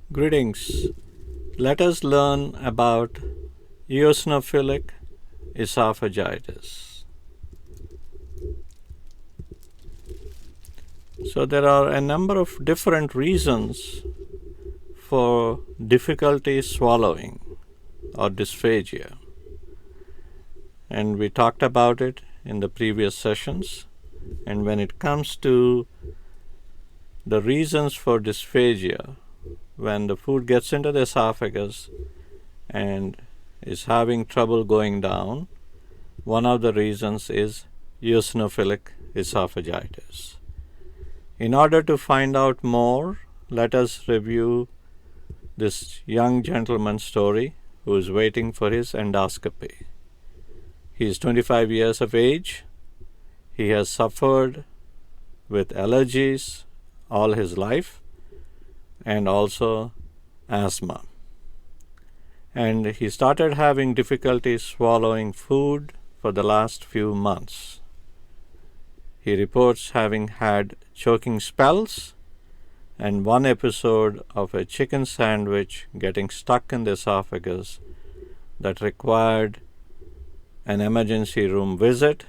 Greetings. Let us learn about eosinophilic esophagitis. So there are a number of different reasons for difficulty swallowing or dysphagia. And we talked about it in the previous sessions. And when it comes to the reasons for dysphagia, when the food gets into the esophagus and is having trouble going down, one of the reasons is eosinophilic esophagitis. In order to find out more, let us review this young gentleman's story who is waiting for his endoscopy. He is 25 years of age. He has suffered with allergies all his life and also asthma. And he started having difficulty swallowing food for the last few months. He reports having had choking spells and one episode of a chicken sandwich getting stuck in the esophagus that required an emergency room visit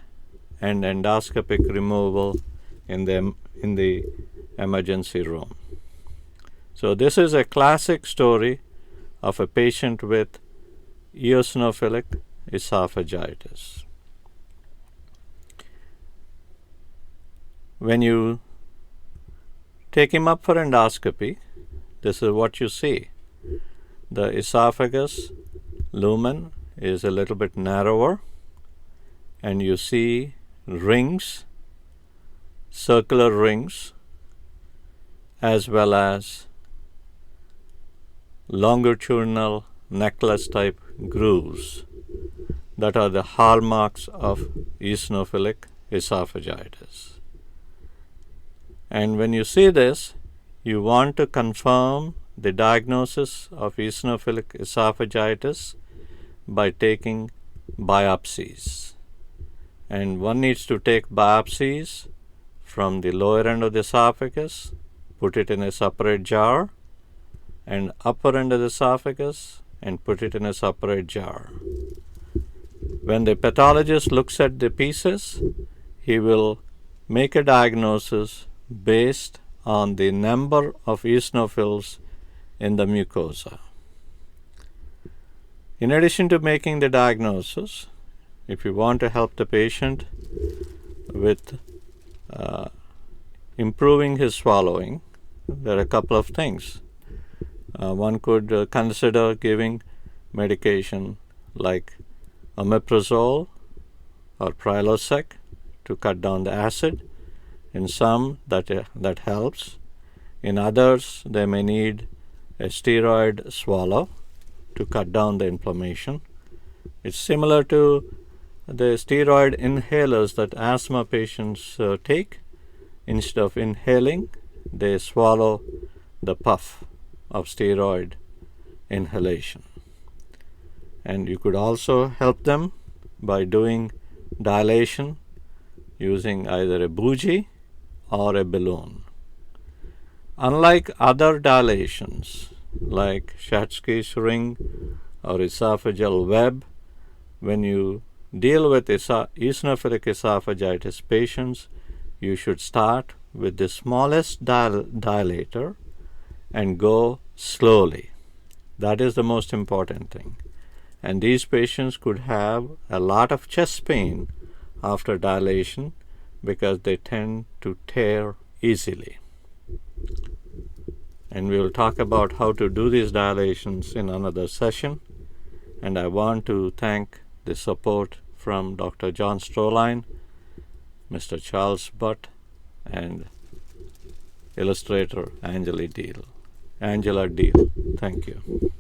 and endoscopic removal in the emergency room. So this is a classic story of a patient with eosinophilic esophagitis. When you take him up for endoscopy, this is what you see. The esophagus lumen is a little bit narrower, and you see rings, circular rings, as well as longitudinal necklace type grooves that are the hallmarks of eosinophilic esophagitis. And when you see this, you want to confirm the diagnosis of eosinophilic esophagitis by taking biopsies. And one needs to take biopsies from the lower end of the esophagus, put it in a separate jar, and upper end of the esophagus and put it in a separate jar. When the pathologist looks at the pieces, he will make a diagnosis based on the number of eosinophils in the mucosa. In addition to making the diagnosis, if you want to help the patient with improving his swallowing, there are a couple of things. One could consider giving medication like omeprazole or Prilosec to cut down the acid. In some, that helps. In others, they may need a steroid swallow to cut down the inflammation. It's similar to the steroid inhalers that asthma patients take. Instead of inhaling, they swallow the puff of steroid inhalation. And you could also help them by doing dilation using either a bougie or a balloon. Unlike other dilations like Schatzki's ring or esophageal web, when you deal with eosinophilic esophagitis patients, you should start with the smallest dilator and go slowly. That is the most important thing. And these patients could have a lot of chest pain after dilation because they tend to tear easily. And we will talk about how to do these dilations in another session. And I want to thank the support from Dr. John Stroline, Mr. Charles Butt, and illustrator Angela Deal. Thank you.